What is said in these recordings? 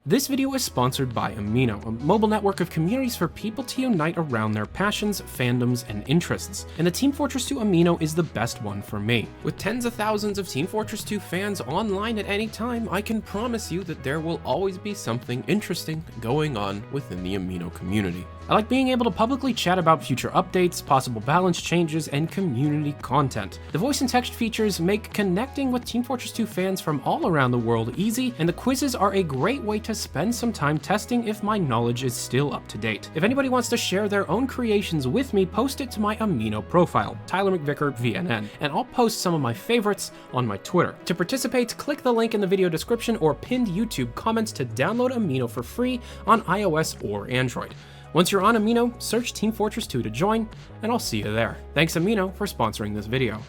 This video is sponsored by Amino, a mobile network of communities for people to unite around their passions, fandoms, and interests. And the Team Fortress 2 Amino is the best one for me. With tens of thousands of Team Fortress 2 fans online at any time, I can promise you that there will always be something interesting going on within the Amino community. I like being able to publicly chat about future updates, possible balance changes, and community content. The voice and text features make connecting with Team Fortress 2 fans from all around the world easy, and the quizzes are a great way to spend some time testing if my knowledge is still up to date. If anybody wants to share their own creations with me, post it to my Amino profile, Tyler McVicker VNN, and I'll post some of my favorites on my Twitter. To participate, click the link in the video description or pinned YouTube comments to download Amino for free on iOS or Android. Once you're on Amino, search Team Fortress 2 to join, and I'll see you there. Thanks Amino for sponsoring this video.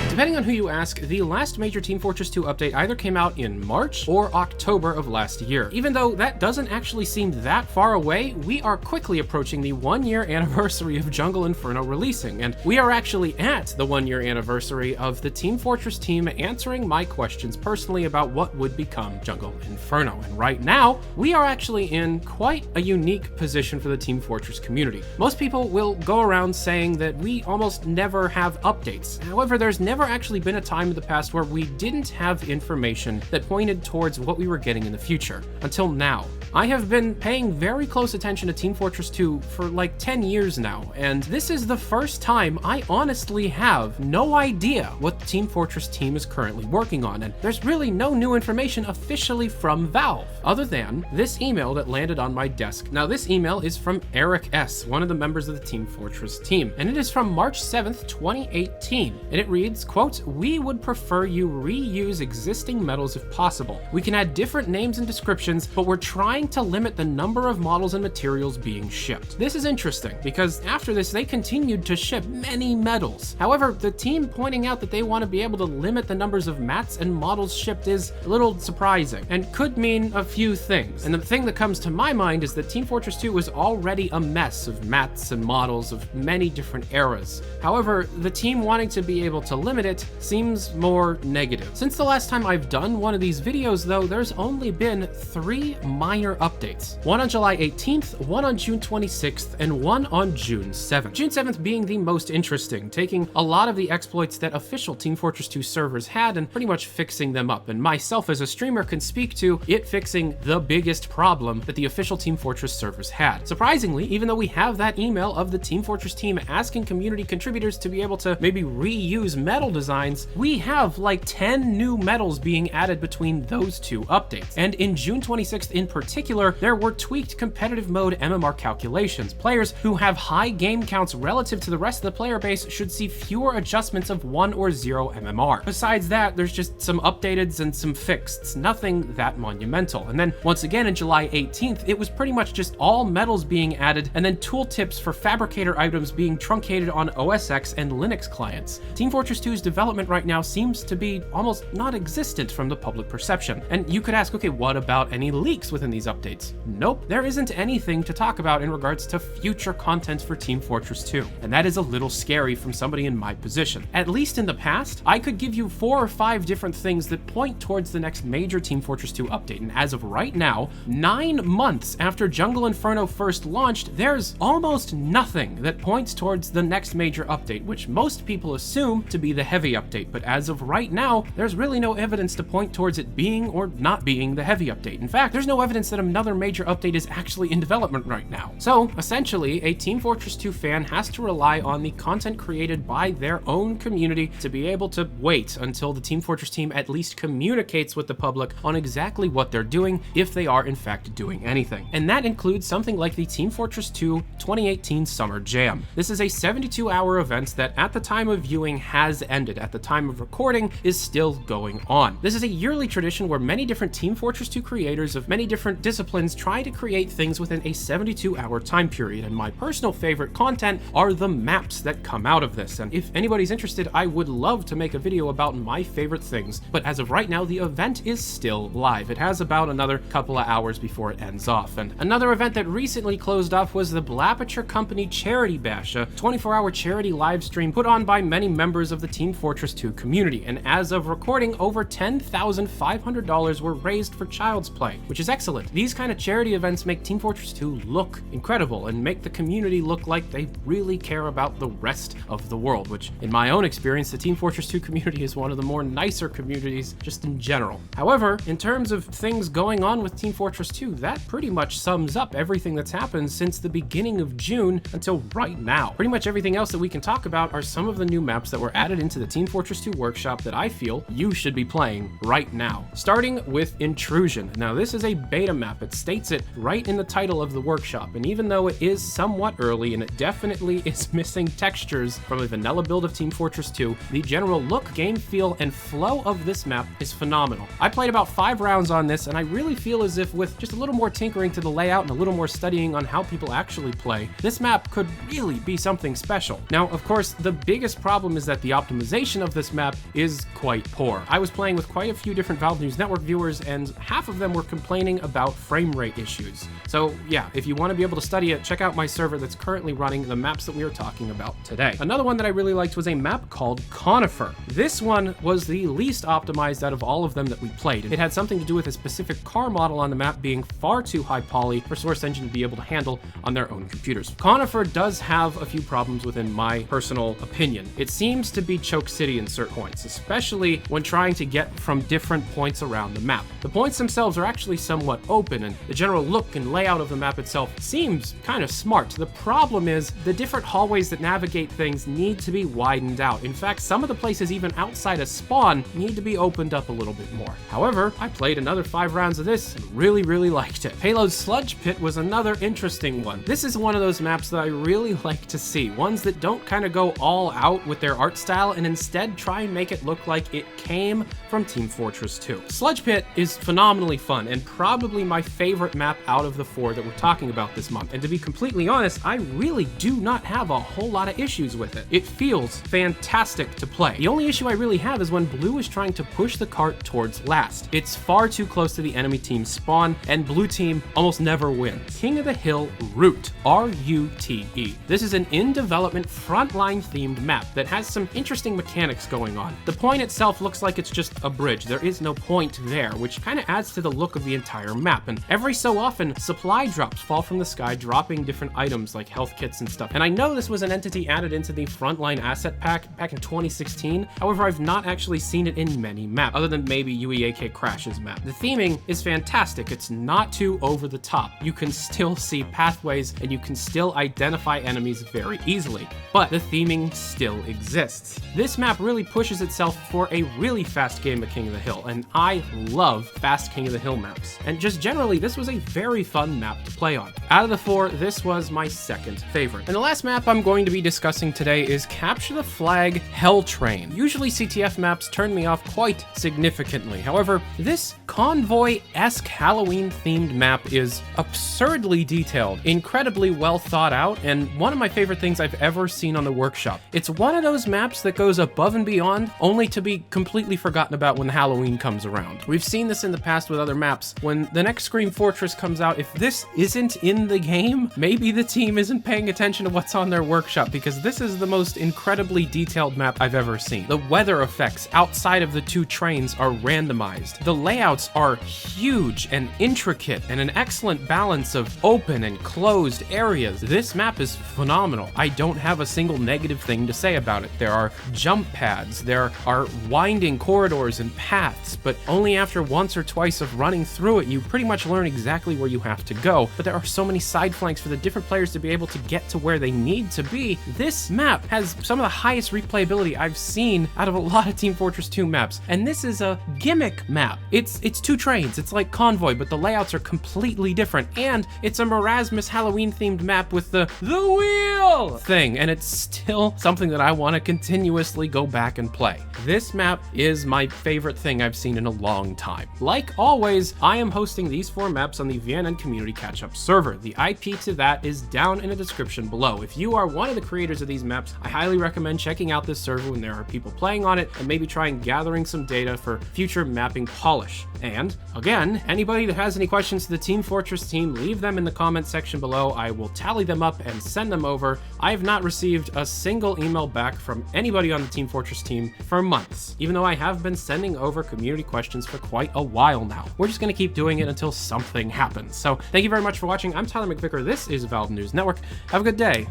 Depending on who you ask, the last major Team Fortress 2 update either came out in March or October of last year. Even though that doesn't actually seem that far away, we are quickly approaching the 1-year anniversary of Jungle Inferno releasing, and we are actually at the 1-year anniversary of the Team Fortress team answering my questions personally about what would become Jungle Inferno. And right now, we are actually in quite a unique position for the Team Fortress community. Most people will go around saying that we almost never have updates. However, there's never actually been a time in the past where we didn't have information that pointed towards what we were getting in the future, until now. I have been paying very close attention to Team Fortress 2 for like 10 years now, and this is the first time I honestly have no idea what the Team Fortress team is currently working on, and there's really no new information officially from Valve, other than this email that landed on my desk. Now this email is from Eric S., one of the members of the Team Fortress team, and it is from March 7th, 2018, and it reads, quote, "We would prefer you reuse existing medals if possible. We can add different names and descriptions, but we're trying to limit the number of models and materials being shipped." This is interesting, because after this, they continued to ship many medals. However, the team pointing out that they want to be able to limit the numbers of mats and models shipped is a little surprising, and could mean a few things. And the thing that comes to my mind is that Team Fortress 2 was already a mess of mats and models of many different eras. However, the team wanting to be able to limit it seems more negative. Since the last time I've done one of these videos though, there's only been 3 minor updates. One on July 18th, one on June 26th, and one on June 7th. June 7th being the most interesting, taking a lot of the exploits that official Team Fortress 2 servers had and pretty much fixing them up. And myself as a streamer can speak to it fixing the biggest problem that the official Team Fortress servers had. Surprisingly, even though we have that email of the Team Fortress team asking community contributors to be able to maybe reuse medal designs, we have like 10 new medals being added between those 2 updates. And in June 26th in particular, there were tweaked competitive mode MMR calculations. Players who have high game counts relative to the rest of the player base should see fewer adjustments of 1 or 0 MMR. Besides that, there's just some updateds and some fixeds, nothing that monumental. And then once again in July 18th, it was pretty much just all medals being added, and then tooltips for fabricator items being truncated on OS X and Linux clients. Team Fortress 2's development right now seems to be almost non-existent from the public perception. And you could ask, okay, what about any leaks within these updates? Nope, there isn't anything to talk about in regards to future content for Team Fortress 2. And that is a little scary from somebody in my position. At least in the past, I could give you 4 or 5 different things that point towards the next major Team Fortress 2 update. And as of right now, 9 months after Jungle Inferno first launched, there's almost nothing that points towards the next major update, which most people assume to be the heavy update. But as of right now, there's really no evidence to point towards it being or not being the heavy update. In fact, there's no evidence that another major update is actually in development right now. So essentially, a Team Fortress 2 fan has to rely on the content created by their own community to be able to wait until the Team Fortress team at least communicates with the public on exactly what they're doing, if they are in fact doing anything. And that includes something like the Team Fortress 2 2018 Summer Jam. This is a 72-hour event that at the time of viewing has ended. At the time of recording is still going on. This is a yearly tradition where many different Team Fortress 2 creators of many different disciplines try to create things within a 72-hour time period, and my personal favorite content are the maps that come out of this. And if anybody's interested, I would love to make a video about my favorite things, but as of right now, the event is still live. It has about another couple of hours before it ends off. And another event that recently closed off was the Blapature Company Charity Bash, a 24-hour charity live stream put on by many members of the Team Team Fortress 2 community, and as of recording, over $10,500 were raised for Child's Play, which is excellent. These kind of charity events make Team Fortress 2 look incredible and make the community look like they really care about the rest of the world, which in my own experience, the Team Fortress 2 community is one of the more nicer communities just in general. However, in terms of things going on with Team Fortress 2, that pretty much sums up everything that's happened since the beginning of June until right now. Pretty much everything else that we can talk about are some of the new maps that were added into the Team Fortress 2 workshop that I feel you should be playing right now. Starting with Intrusion. Now this is a beta map. It states it right in the title of the workshop, and even though it is somewhat early and it definitely is missing textures from a vanilla build of Team Fortress 2, the general look, game feel, and flow of this map is phenomenal. I played about 5 rounds on this, and I really feel as if with just a little more tinkering to the layout and a little more studying on how people actually play, this map could really be something special. Now, of course, the biggest problem is that the optimization of this map is quite poor. I was playing with quite a few different Valve News Network viewers, and half of them were complaining about frame rate issues. So yeah, if you want to be able to study it, check out my server that's currently running the maps that we are talking about today. Another one that I really liked was a map called Conifer. This one was the least optimized out of all of them that we played. It had something to do with a specific car model on the map being far too high poly for Source Engine to be able to handle on their own computers. Conifer does have a few problems within my personal opinion. It seems to be Choke City in certain points, especially when trying to get from different points around the map. The points themselves are actually somewhat open, and the general look and layout of the map itself seems kind of smart. The problem is the different hallways that navigate things need to be widened out. In fact, some of the places even outside of spawn need to be opened up a little bit more. However, I played another 5 rounds of this and really liked it. Payload Sludge Pit was another interesting one. This is one of those maps that I really like to see, ones that don't kind of go all out with their art style and instead try and make it look like it came from Team Fortress 2. Sludge Pit is phenomenally fun and probably my favorite map out of the 4 that we're talking about this month. And to be completely honest, I really do not have a whole lot of issues with it. It feels fantastic to play. The only issue I really have is when Blue is trying to push the cart towards last. It's far too close to the enemy team's spawn, and Blue team almost never wins. King of the Hill Route, R-U-T-E. This is an in-development frontline themed map that has some interesting mechanics going on. The point itself looks like it's just a bridge. There is no point there, which kind of adds to the look of the entire map. And every so often, supply drops fall from the sky, dropping different items like health kits and stuff. And I know this was an entity added into the frontline asset pack back in 2016. However, I've not actually seen it in many maps, other than maybe UEAK Crash's map. The theming is fantastic. It's not too over the top. You can still see pathways and you can still identify enemies very easily, but the theming still exists. This map really pushes itself for a really fast game of King of the Hill, and I love fast King of the Hill maps. And just generally, this was a very fun map to play on. Out of the 4, this was my second favorite. And the last map I'm going to be discussing today is Capture the Flag Hell Train. Usually CTF maps turn me off quite significantly. However, this convoy-esque Halloween-themed map is absurdly detailed, incredibly well thought out, and one of my favorite things I've ever seen on the workshop. It's one of those maps that goes above and beyond, only to be completely forgotten about when Halloween comes around. We've seen this in the past with other maps. When the next Scream Fortress comes out, if this isn't in the game, maybe the team isn't paying attention to what's on their workshop, because this is the most incredibly detailed map I've ever seen. The weather effects outside of the 2 trains are randomized. The layouts are huge and intricate, and an excellent balance of open and closed areas. This map is phenomenal. I don't have a single negative thing to say about it. There are jump pads, there are winding corridors and paths, but only after once or twice of running through it, you pretty much learn exactly where you have to go. But there are so many side flanks for the different players to be able to get to where they need to be. This map has some of the highest replayability I've seen out of a lot of Team Fortress 2 maps, and this is a gimmick map. It's 2 trains, it's like Convoy, but the layouts are completely different, and it's a Marasmus Halloween themed map with the wheel thing, and it's still something that I want to continuously go back and play. This map is my favorite thing I've seen in a long time. Like always, I am hosting these 4 maps on the VNN Comuntiy Ketchup server. The IP to that is down in the description below. If you are one of the creators of these maps, I highly recommend checking out this server when there are people playing on it, and maybe trying gathering some data for future mapping polish. And again, anybody that has any questions to the Team Fortress team, leave them in the comment section below. I will tally them up and send them over. I have not received a single email back from anybody on the Team Fortress team for months, even though I have been sending over community questions for quite a while now. We're just gonna keep doing it until something happens. So thank you very much for watching. I'm Tyler McVicker. This is Valve News Network. Have a good day.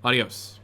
Adios.